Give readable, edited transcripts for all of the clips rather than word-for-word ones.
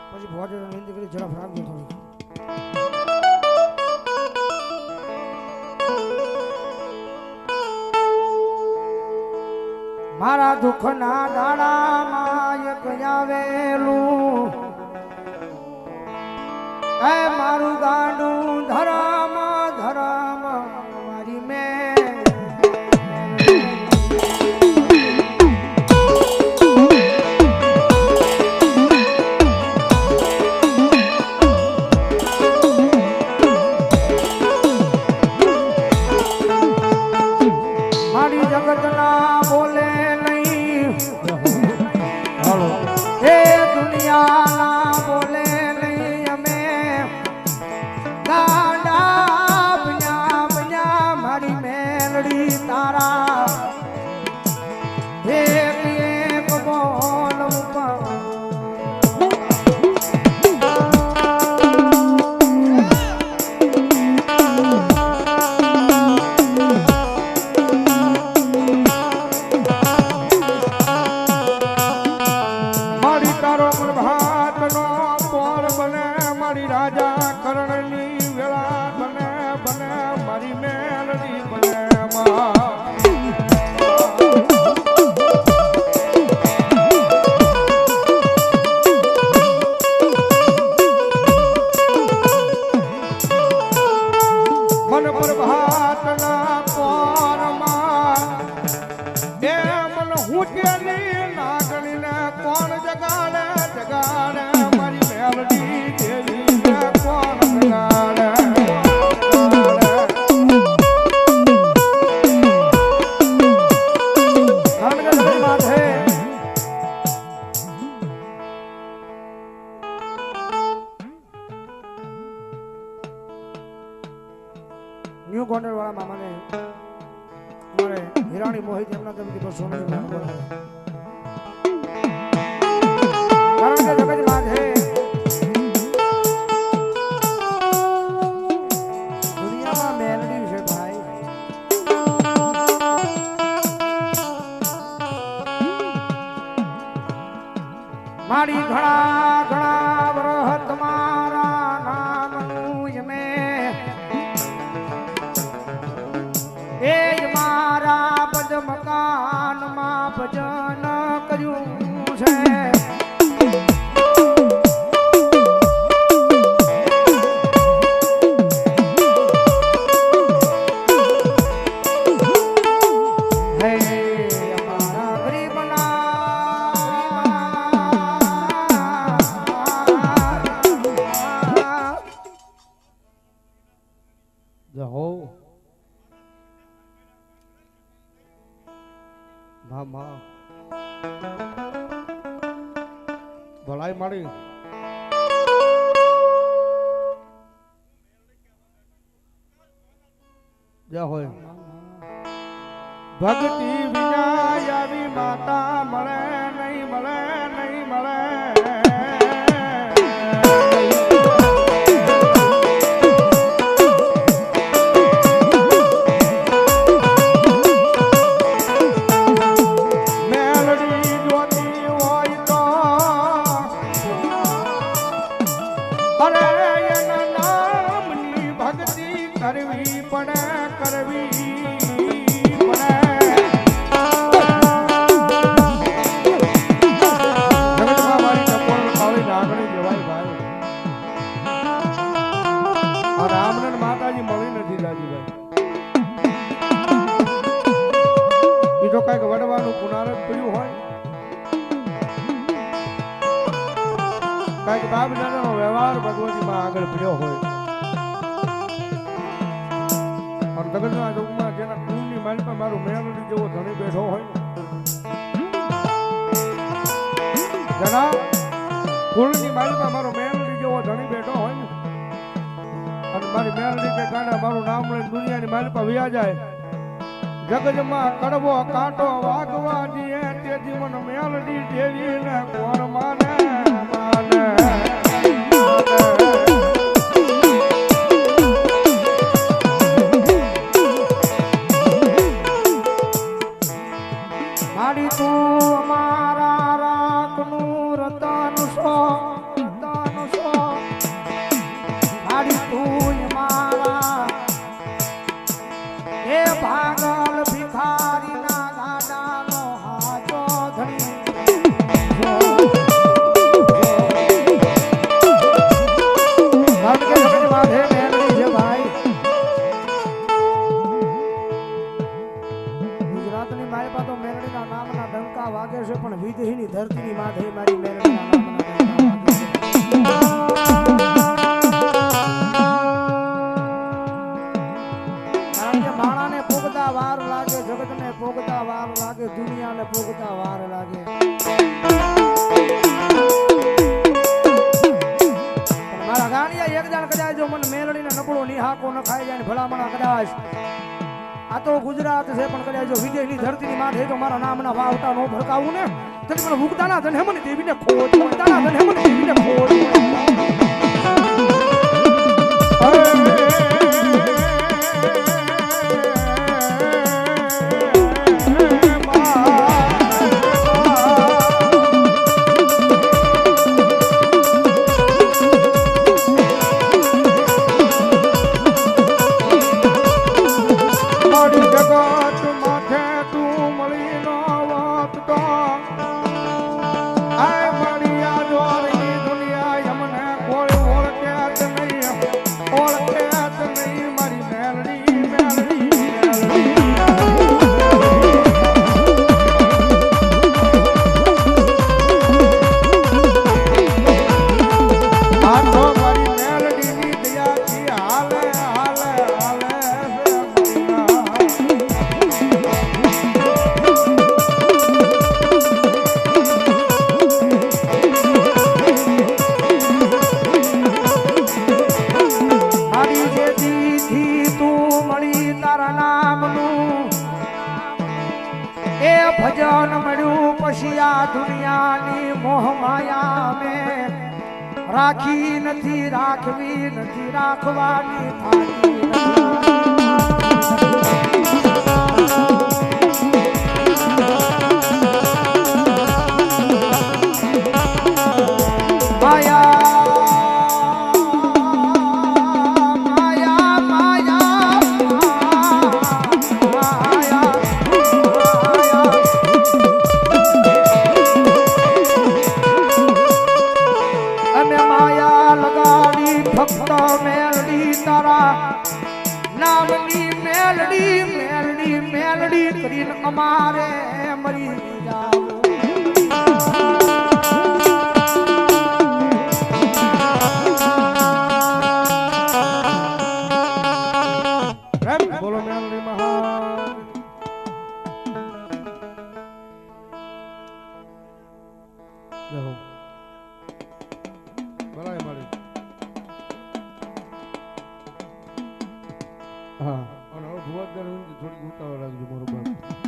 પછી ભોજન વિનંતી કરી ઝડપ રાખજો થોડી. મારા દુઃખના દાડામાં એક આવેલું એ મારું ગાંડું ધરમ ધરમ મારી મેં મારી જગતના બોલે દુનિયાના બોલે નહીં અમે ગાડા બન્યા બન્યા મારી મેલડી તારા એક એક બોલ ઉપર રાજા કરણની વેળા બને બને મારી મેલડી બને મન પ્રભાતના પોરમાં એ મન હુટેલી નાગણીને કોણ જગાડે જગાડે મારી મેલડી દેવી ન્યू ગોંડલ વાળા મામાને અમારે હિરાણી મોહિત એમના તરફથી બસો કારણ કે જગત માં છે દુનિયામાં મેલડી છે ભાઈ. મારી ઘણા ઘણા વર્ષ તમારા નામનું મેં એ મારા પદ મકાનમાં ભજન કર્યું છે. ભલાઈ મારી જા હોય ભક્તિ વિના આવી માતા મળે નહીં મળે નહીં મળે. કરવી પડે કરવી પડે જગતમાં મારી ટકોર કાળી નાગણી જવાય ભાઈ. આ રામને માતાજી મળી નથી દાદીભાઈ. એ તો કઈક વડવાનું પુનારત પડ્યું હોય કઈક બાપ દાદાનો વ્યવહાર ભગવતીમાં આગળ પડ્યો હોય. જગતના જોગમાં જેના કુળની માલિકા મારું મેલડી જેવો ધણી બેઠો હોય જેના કુળની માલિકા મારો મેલડી જેવો ધણી બેઠો હોય ને અને મારી મેલડી કે કાંડા મારું નામ લઈને દુનિયાની માલિકા વ્યા જાય જગતમાં કડવો કાંટો વાગવા દીએ તે જીવન મેલડી દેવી ને કોણ માને માને. મારી તું અમારા રાખનું રતન સો રતન હાકો ન ખાઈ જાય ને ભલામણા કદાચ આ તો ગુજરાત છે પણ કદાચ જો વિજયની ધરતીની માથે તો મારા નામના વાવટા નો ભડકાવું ને તો મને ભૂખતાના ધન હેમની દેવીને ખોટ ભૂખતાના ધન હેમની દેવીને ખોટ ભજન મળ્યું પછી આ દુનિયાની મોહ માયા મે રાખી નથી રાખવી નથી રાખવાની મેલડી કરીને અમારે મરી જાવ બોલો મેલડી મહાન જહો બરાય મળી હા અને હવે ભુવત થોડી ઉતાવળ રાખજો મારું બાપ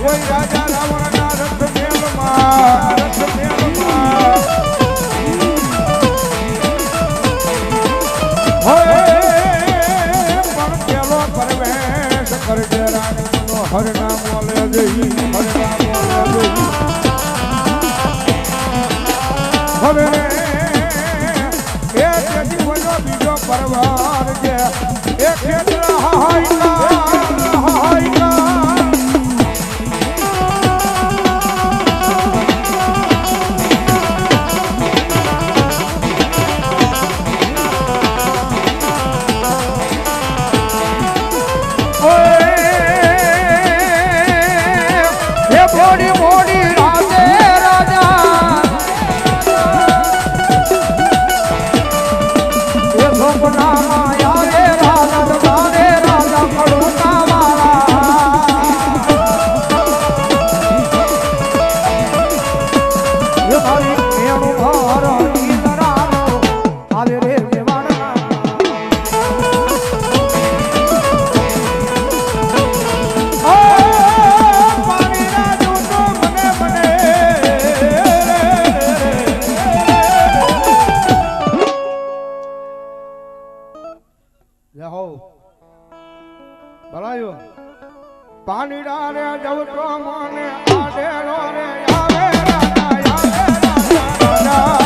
કોઈ રાજા રાવણના રથ મેલમાં હોય પણ પેલો પરવેશ કરજે રાણીનો હરનામ બોલે જઈ હરનામ બોલે જઈ હવે એક જીવનો બીજો પરવાર છે એક ક્ષેત્ર પાણીડા રે જવતો મને આડેલો રે આવે રાજા